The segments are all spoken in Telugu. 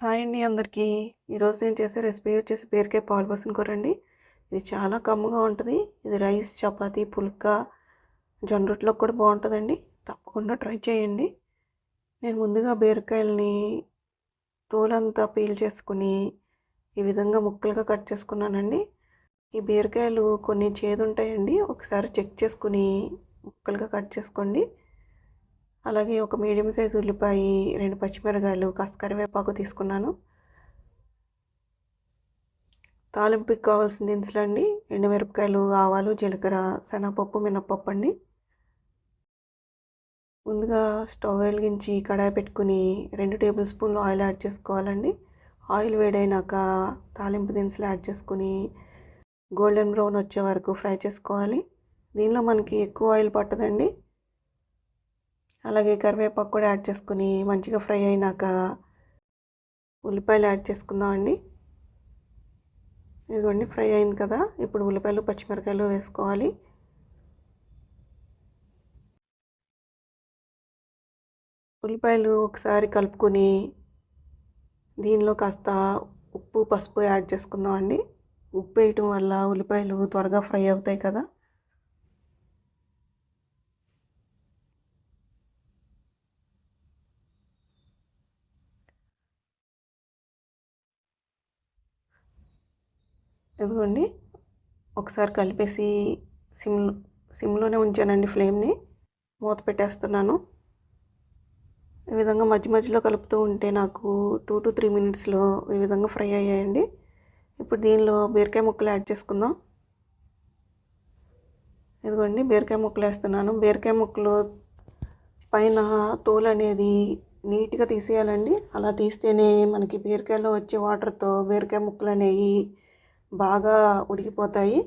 హాయ్ అండి అందరికీ. ఈరోజు నేను చేసే రెసిపీ వచ్చేసి బీరకాయ పాలు పోసిన కూర అండి. ఇది చాలా కమ్మగా ఉంటుంది. ఇది రైస్, చపాతీ, పుల్కా, జొన్న రొట్టెలోకి కూడా బాగుంటుందండి. తప్పకుండా ట్రై చేయండి. నేను ముందుగా బీరకాయలని తోలంతా పీల్ చేసుకుని ఈ విధంగా ముక్కలుగా కట్ చేసుకున్నానండి. ఈ బీరకాయలు కొన్ని చేదు ఉంటాయండి. ఒకసారి చెక్ చేసుకుని ముక్కలుగా కట్ చేసుకోండి. అలాగే ఒక మీడియం సైజు ఉల్లిపాయ, 2 పచ్చిమిరపకాయలు, కాస్త కరివేపాకు తీసుకున్నాను. తాలింపుకి కావాల్సిన దినుసులు అండి: ఎండుమిరపకాయలు, ఆవాలు, జీలకర్ర, శనగపప్పు, మినప్పప్పు అండి. ముందుగా స్టవ్ వెలిగించి కడాయి పెట్టుకుని 2 టేబుల్ స్పూన్లు ఆయిల్ యాడ్ చేసుకోవాలండి. ఆయిల్ వేడైనాక తాలింపు దినుసులు యాడ్ చేసుకుని గోల్డెన్ బ్రౌన్ వచ్చే వరకు ఫ్రై చేసుకోవాలి. దీనిలో మనకి ఎక్కువ ఆయిల్ పట్టదండి. అలాగే కరివేపాకు కూడా యాడ్ చేసుకుని మంచిగా ఫ్రై అయినాక ఉల్లిపాయలు యాడ్ చేసుకుందామండి. ఇదిగోండి ఫ్రై అయింది కదా. ఇప్పుడు ఉల్లిపాయలు, పచ్చిమిరపకాయలు వేసుకోవాలి. ఉల్లిపాయలు ఒకసారి కలుపుకొని దీనిలో కాస్త ఉప్పు, పసుపు యాడ్ చేసుకుందామండి. ఉప్పు వేయటం వల్ల ఉల్లిపాయలు త్వరగా ఫ్రై అవుతాయి కదా. ఇదిగోండి ఒకసారి కలిపేసి సిమ్లోనే ఉంచానండి ఫ్లేమ్ని. మూత పెట్టేస్తున్నాను. ఈ విధంగా మధ్య మధ్యలో కలుపుతూ ఉంటే నాకు 2 to 3 మినిట్స్లో ఈ విధంగా ఫ్రై అయ్యాయండి. ఇప్పుడు దీనిలో బీరకాయ ముక్కలు యాడ్ చేసుకుందాం. ఇదిగోండి బీరకాయ ముక్కలు వేస్తున్నాను. బీరకాయ ముక్కలు పైన తోలు అనేది నీట్గా తీసేయాలండి. అలా తీస్తేనే మనకి బీరకాయలో వచ్చే వాటర్తో బీరకాయ ముక్కలు అనేవి బాగా ఉడికిపోతాయి.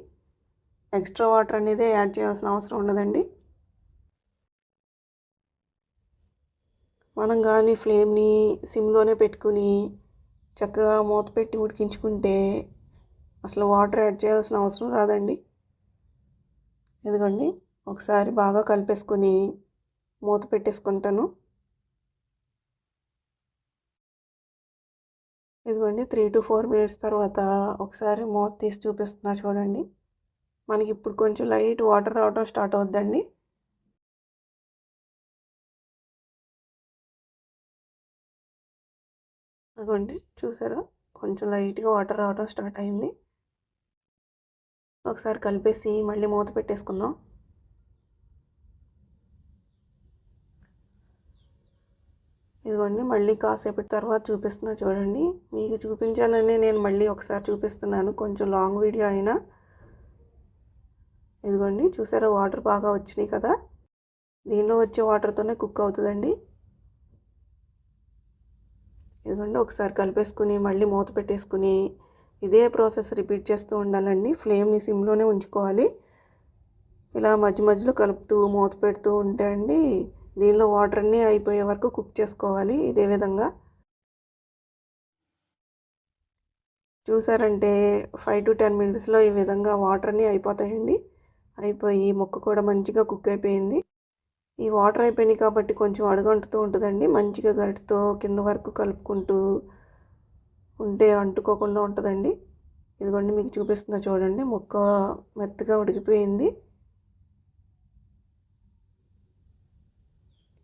ఎక్స్ట్రా వాటర్ అనేది యాడ్ చేయాల్సిన అవసరం ఉండదండి. మనం కానీ ఫ్లేమ్ని సిమ్లోనే పెట్టుకుని చక్కగా మూత పెట్టి ఉడికించుకుంటే అసలు వాటర్ యాడ్ చేయాల్సిన అవసరం రాదండి. ఇదిగోండి ఒకసారి బాగా కలిపేసుకొని మూత పెట్టేసుకుంటాను. ఇదిగోండి 3 to 4 మినిట్స్ తర్వాత ఒకసారి మూత తీసి చూపిస్తున్నా చూడండి. మనకి ఇప్పుడు కొంచెం లైట్ వాటర్ రావడం స్టార్ట్ అవుద్దండి. అదిగోండి చూసారా, కొంచెం లైట్గా వాటర్ రావడం స్టార్ట్ అయింది. ఒకసారి కలిపేసి మళ్ళీ మూత పెట్టేసుకుందాం. ఇదిగోండి మళ్ళీ కాసేపటి తర్వాత చూపిస్తున్నా చూడండి. మీకు చూపించాలని నేను మళ్ళీ ఒకసారి చూపిస్తున్నాను, కొంచెం లాంగ్ వీడియో అయినా. ఇదిగోండి చూసారా, వాటర్ బాగా వచ్చినాయి కదా. దీనిలో వచ్చే వాటర్తోనే కుక్ అవుతుందండి. ఇదిగోండి ఒకసారి కలిపేసుకుని మళ్ళీ మూత పెట్టేసుకుని ఇదే ప్రాసెస్ రిపీట్ చేస్తూ ఉండాలండి. ఫ్లేమ్ని సిమ్లోనే ఉంచుకోవాలి. ఇలా మధ్య మధ్యలో కలుపుతూ మూత పెడుతూ ఉంటే అండి దీనిలో వాటర్ అన్నీ అయిపోయే వరకు కుక్ చేసుకోవాలి. ఇదే విధంగా చూసారంటే 5 to 10 మినిట్స్లో ఈ విధంగా వాటర్ అన్నీ అయిపోతాయండి. అయిపోయి ముక్క కూడా మంచిగా కుక్ అయిపోయింది. ఈ వాటర్ అయిపోయినాయి కాబట్టి కొంచెం అడుగంటుతూ ఉంటుందండి. మంచిగా గరిటతో కింద వరకు కలుపుకుంటూ ఉంటే అంటుకోకుండా ఉంటుందండి. ఇదిగోండి మీకు చూపిస్తున్నా చూడండి, ముక్క మెత్తగా ఉడికిపోయింది.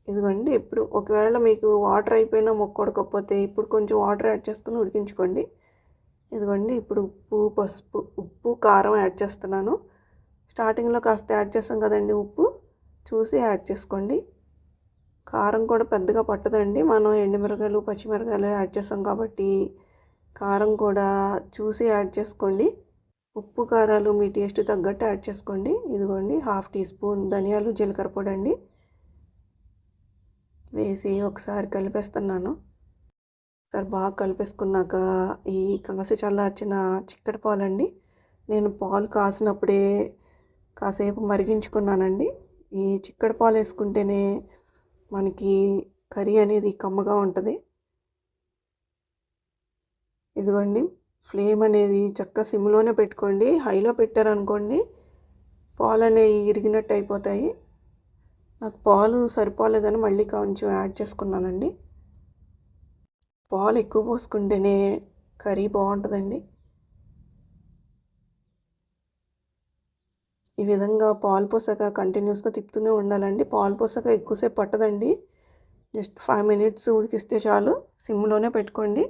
ఇదిగోండి ఇప్పుడు ఒకవేళ మీకు వాటర్ అయిపోయినా ముక్క ఉడకపోతే ఇప్పుడు కొంచెం వాటర్ యాడ్ చేసుకుని ఉడికించుకోండి. ఇదిగోండి ఇప్పుడు ఉప్పు, కారం యాడ్ చేస్తున్నాను. స్టార్టింగ్లో కాస్త యాడ్ చేస్తాం కదండి, ఉప్పు చూసి యాడ్ చేసుకోండి. కారం కూడా పెద్దగా పట్టదండి, మనం ఎండుమిరపకాయలు, పచ్చిమిరపకాయలు యాడ్ చేస్తాం కాబట్టి కారం కూడా చూసి యాడ్ చేసుకోండి. ఉప్పు, కారాలు మీ టేస్ట్ తగ్గట్టు యాడ్ చేసుకోండి. ఇదిగోండి 1/2 టీ స్పూన్ ధనియాలు, జీలకర్ర పొడి అండి వేసి ఒకసారి కలిపేస్తున్నాను. ఒకసారి బాగా కలిపేసుకున్నాక ఈ కాసి చల్లార్చిన చిక్కటి పాలండి, నేను పాలు కాసినప్పుడే కాసేపు మరిగించుకున్నానండి. ఈ చిక్కటి పాలు వేసుకుంటేనే మనకి కర్రీ అనేది కమ్మగా ఉంటుంది. ఇదిగోండి ఫ్లేమ్ అనేది చక్కగా సిమ్లోనే పెట్టుకోండి. హైలో పెట్టారనుకోండి పాలు అనేవి ఇరిగినట్టు అయిపోతాయి. నాకు పాలు సరిపోలేదని మళ్ళీ కొంచెం యాడ్ చేసుకున్నానండి. పాలు ఎక్కువ పోసుకుంటేనే కర్రీ బాగుంటుందండి. ఈ విధంగా పాలు పోసాక కంటిన్యూస్గా తిప్పుతూనే ఉండాలండి. పాలు పోసాక ఎక్కువసేపు పట్టదండి, జస్ట్ 5 మినిట్స్ ఉడికిస్తే చాలు. సిమ్లోనే పెట్టుకోండి.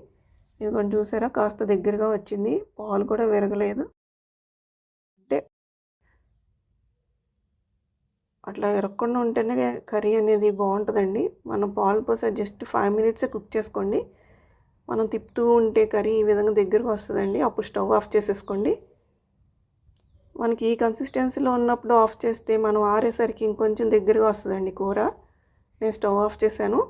ఇదిగోండి చూసారా, కాస్త దగ్గరగా వచ్చింది, పాలు కూడా విరగలేదు. అంటే అట్లా విరగకుండా ఉంటేనే కర్రీ అనేది బాగుంటుందండి. మనం పాలు పోసా జస్ట్ 5 మినిట్సే కుక్ చేసుకోండి. మనం తిప్పుతూ ఉంటే కర్రీ ఈ విధంగా దగ్గరకు వస్తుందండి. అప్పుడు స్టవ్ ఆఫ్ చేసేసుకోండి. మనకి ఈ కన్సిస్టెన్సీలో ఉన్నప్పుడు ఆఫ్ చేస్తే మనం ఆరేసరికి ఇంకొంచెం దగ్గరగా వస్తుందండి కూర. నేను స్టవ్ ఆఫ్ చేశాను.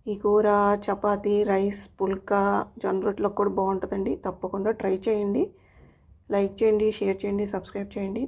ఈ కూర చపాతీ, రైస్, పుల్కా, జొన్న రొట్టెలకు కూడా బాగుంటుందండి. తప్పకుండా ట్రై చేయండి. లైక్ చేయండి, షేర్ చేయండి, సబ్స్క్రైబ్ చేయండి.